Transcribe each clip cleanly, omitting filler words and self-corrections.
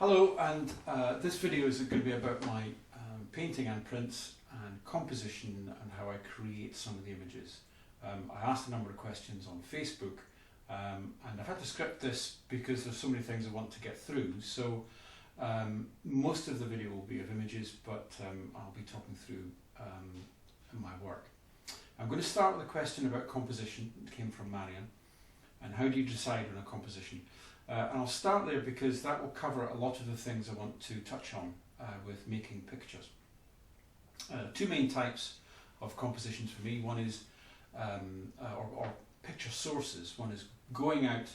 Hello, and this video is going to be about my painting and prints and composition and how I create some of the images. I asked a number of questions on Facebook and I've had to script this because there's so many things I want to get through. So most of the video will be of images, but I'll be talking through my work. I'm going to start with a question about composition. It came from Marion. And how do you decide on a composition? And I'll start there because that will cover a lot of the things I want to touch on with making pictures. Two main types of compositions for me. One is, or picture sources. One is going out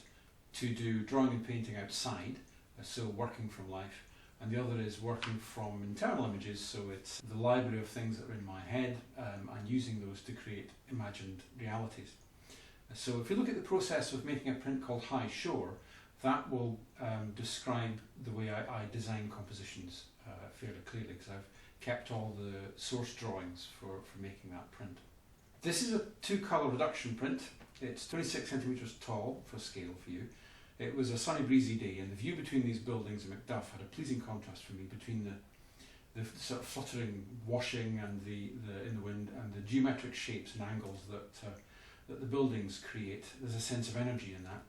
to do drawing and painting outside, so working from life. And the other is working from internal images, so it's the library of things that are in my head and using those to create imagined realities. So if you look at the process of making a print called High Shore, that will describe the way I design compositions fairly clearly, because I've kept all the source drawings for making that print. This is a two-colour reduction print. It's 26 centimetres tall for scale for you. It was a sunny, breezy day, and the view between these buildings in Macduff had a pleasing contrast for me between the sort of fluttering washing and in the wind and the geometric shapes and angles that the buildings create. There's a sense of energy in that.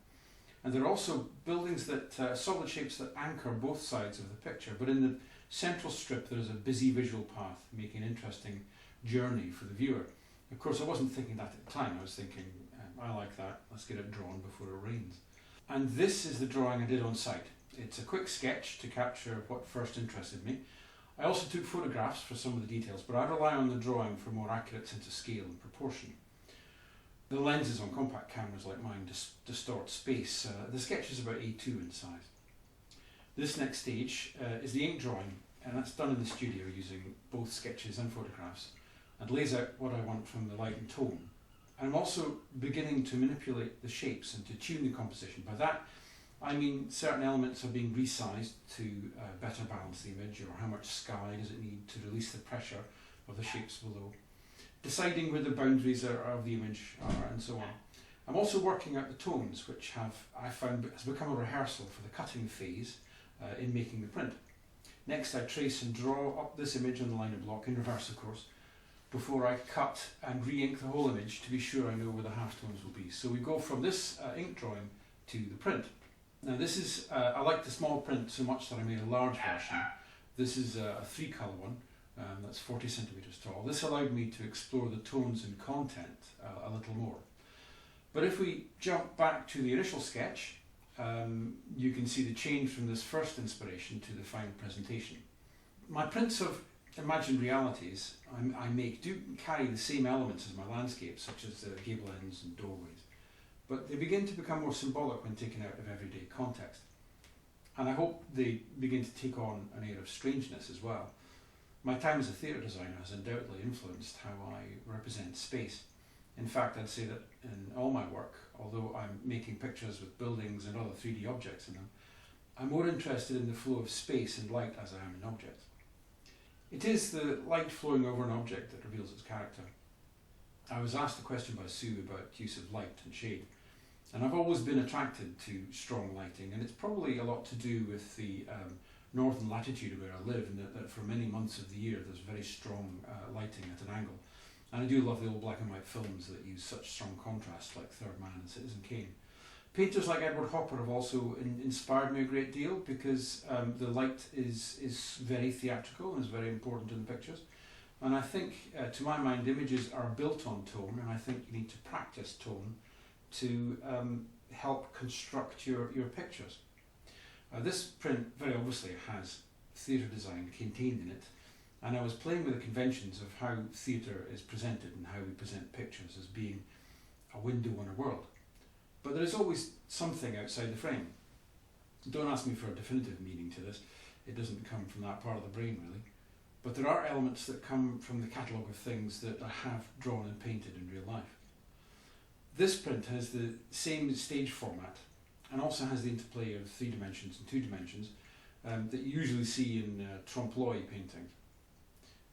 And there are also buildings that, solid shapes that anchor both sides of the picture, but in the central strip there is a busy visual path making an interesting journey for the viewer. Of course, I wasn't thinking that at the time. I was thinking, I like that, let's get it drawn before it rains. And this is the drawing I did on site. It's a quick sketch to capture what first interested me. I also took photographs for some of the details, but I rely on the drawing for more accurate sense of scale and proportion. The lenses on compact cameras like mine distort space. The sketch is about A2 in size. This next stage is the ink drawing, and that's done in the studio using both sketches and photographs, and lays out what I want from the light and tone. And I'm also beginning to manipulate the shapes and to tune the composition. By that I mean certain elements are being resized to better balance the image, or how much sky does it need to release the pressure of the shapes below. Deciding where the boundaries of the image are, and so on. I'm also working out the tones, which I found has become a rehearsal for the cutting phase in making the print. Next, I trace and draw up this image on the liner block, in reverse of course, before I cut and re-ink the whole image to be sure I know where the halftones will be. So we go from this ink drawing to the print. Now this is, I like the small print so much that I made a large version. This is a 3-colour one. That's 40 centimetres tall. This allowed me to explore the tones and content a little more. But if we jump back to the initial sketch, you can see the change from this first inspiration to the final presentation. My prints of imagined realities I make do carry the same elements as my landscapes, such as the gable ends and doorways, but they begin to become more symbolic when taken out of everyday context. And I hope they begin to take on an air of strangeness as well. My time as a theatre designer has undoubtedly influenced how I represent space. In fact, I'd say that in all my work, although I'm making pictures with buildings and other 3D objects in them, I'm more interested in the flow of space and light as I am in objects. It is the light flowing over an object that reveals its character. I was asked a question by Sue about use of light and shade, and I've always been attracted to strong lighting, and it's probably a lot to do with the northern latitude where I live, and that for many months of the year there's very strong lighting at an angle. And I do love the old black and white films that use such strong contrast, like Third Man and Citizen Kane. Painters like Edward Hopper have also inspired me a great deal, because the light is very theatrical and is very important in the pictures. And I think, to my mind, images are built on tone, and I think you need to practice tone to help construct your pictures. This print very obviously has theatre design contained in it, and I was playing with the conventions of how theatre is presented and how we present pictures as being a window on a world. But there is always something outside the frame. Don't ask me for a definitive meaning to this, it doesn't come from that part of the brain really. But there are elements that come from the catalogue of things that I have drawn and painted in real life. This print has the same stage format, and also has the interplay of 3 dimensions and 2 dimensions that you usually see in trompe-l'oeil painting.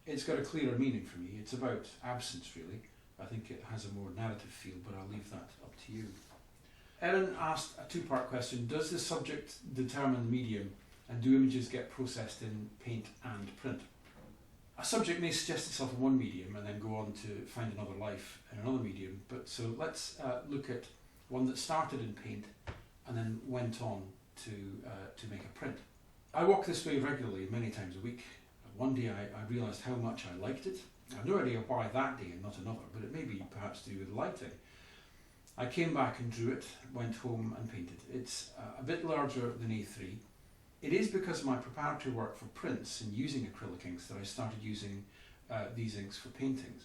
It's got a clearer meaning for me. It's about absence really. I think it has a more narrative feel, but I'll leave that up to you. Erin asked a 2-part question. Does the subject determine the medium, And do images get processed in paint and print? A subject may suggest itself in one medium and then go on to find another life in another medium, but so let's look at one that started in paint and then went on to make a print. I walk this way regularly, many times a week. One day I realised how much I liked it. I have no idea why that day and not another, but it may be perhaps to do with lighting. I came back and drew it, went home and painted. It's a bit larger than A3. It is because of my preparatory work for prints and using acrylic inks that I started using these inks for paintings.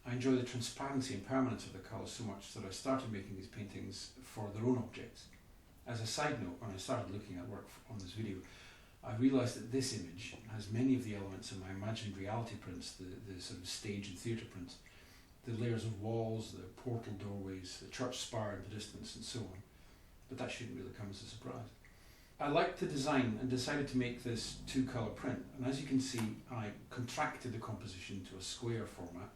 I enjoy the transparency and permanence of the colours so much that I started making these paintings for their own objects. As a side note, when I started looking at work on this video, I realised that this image has many of the elements of my imagined reality prints, the sort of stage and theatre prints, the layers of walls, the portal doorways, the church spire in the distance and so on. But that shouldn't really come as a surprise. I liked the design and decided to make this two-colour print, and as you can see I contracted the composition to a square format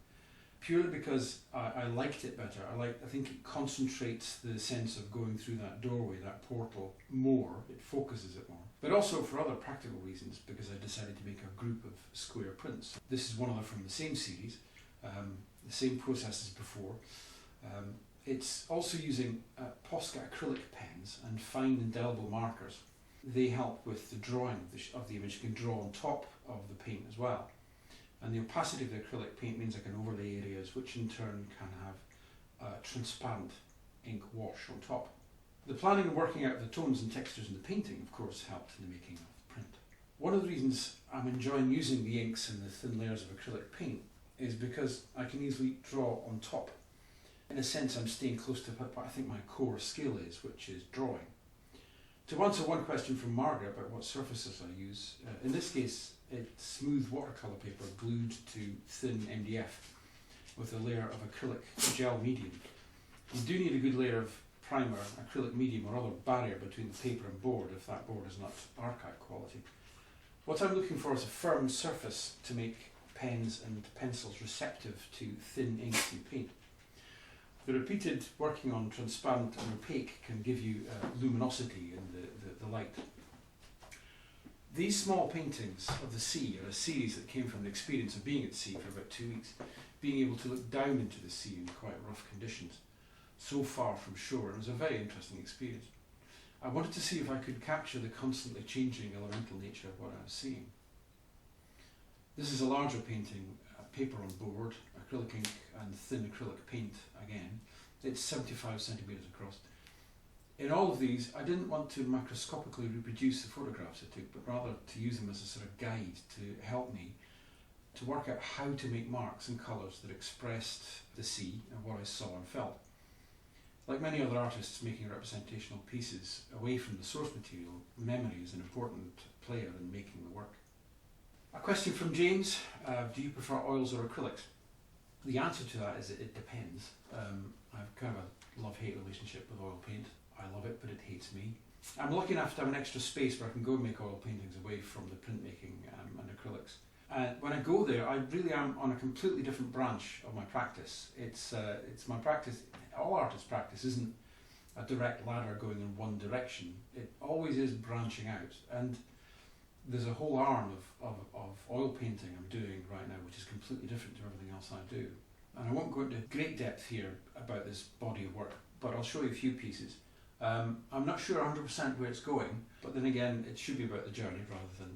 purely because I liked it better. I think it concentrates the sense of going through that doorway, that portal, more. It focuses it more. But also for other practical reasons, because I decided to make a group of square prints. This is one other from the same series, the same process as before. It's also using Posca acrylic pens and fine indelible markers. They help with the drawing of the image. You can draw on top of the paint as well. And the opacity of the acrylic paint means I can overlay areas which in turn can have transparent ink wash on top. The planning and working out of the tones and textures in the painting of course helped in the making of the print. One of the reasons I'm enjoying using the inks and the thin layers of acrylic paint is because I can easily draw on top. In a sense I'm staying close to what I think my core skill is, which is drawing. To answer one question from Margaret about what surfaces I use, in this case it's smooth watercolour paper glued to thin MDF with a layer of acrylic gel medium. You do need a good layer of primer, acrylic medium or other barrier between the paper and board if that board is not archive quality. What I'm looking for is a firm surface to make pens and pencils receptive to thin inks and paint. The repeated working on transparent and opaque can give you luminosity in the light. These small paintings of the sea are a series that came from the experience of being at sea for about 2 weeks, being able to look down into the sea in quite rough conditions, so far from shore. It was a very interesting experience. I wanted to see if I could capture the constantly changing elemental nature of what I was seeing. This is a larger painting, paper on board, acrylic ink and thin acrylic paint again. It's 75 centimetres across. In all of these, I didn't want to macroscopically reproduce the photographs I took, but rather to use them as a sort of guide to help me to work out how to make marks and colours that expressed the sea and what I saw and felt. Like many other artists making representational pieces, away from the source material, memory is an important player in making the work. A question from James, do you prefer oils or acrylics? The answer to that is it depends. I've kind of a love-hate relationship with oil paint. I love it, but it hates me. I'm lucky enough to have an extra space where I can go and make oil paintings away from the printmaking and acrylics. When I go there, I really am on a completely different branch of my practice. It's my practice. All artists' practice isn't a direct ladder going in one direction. It always is branching out, and there's a whole arm of oil painting I'm doing right now which is completely different to everything else I do. And I won't go into great depth here about this body of work, but I'll show you a few pieces. I'm not sure 100% where it's going, but then again it should be about the journey rather than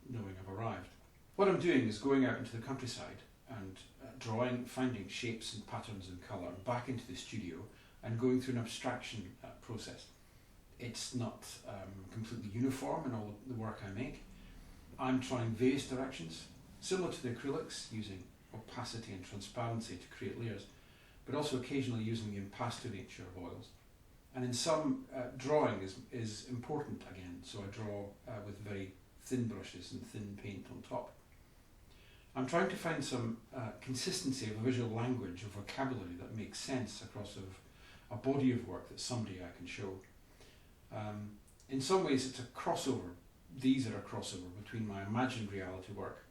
knowing I've arrived. What I'm doing is going out into the countryside and drawing, finding shapes and patterns and colour, back into the studio and going through an abstraction process. It's not completely uniform in all the work I make. I'm trying various directions, similar to the acrylics, using opacity and transparency to create layers, but also occasionally using the impasto nature of oils. And in some, drawing is important again, so I draw with very thin brushes and thin paint on top. I'm trying to find some consistency of a visual language or vocabulary that makes sense across a body of work that someday I can show. In some ways it's a crossover. These are a crossover between my imagined reality work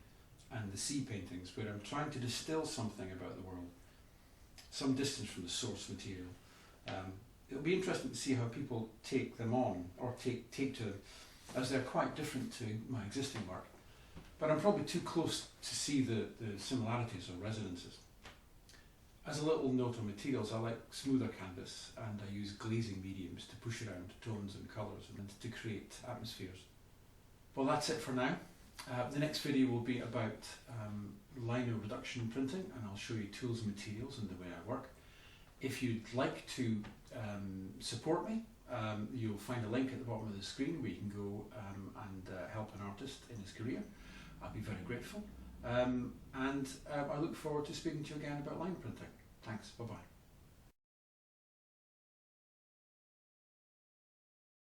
and the sea paintings, where I'm trying to distill something about the world, some distance from the source material. It'll be interesting to see how people take them on, or take to them. as they're quite different to my existing work, but I'm probably too close to see the similarities or resonances. As a little note on materials, I like smoother canvas, and I use glazing mediums to push around tones and colours and to create atmospheres. Well, that's it for now. The next video will be about lino reduction printing, and I'll show you tools and materials and the way I work. If you'd like to support me, you'll find a link at the bottom of the screen where you can go and help an artist in his career. I'll be very grateful. I look forward to speaking to you again about line printing. Thanks, bye-bye.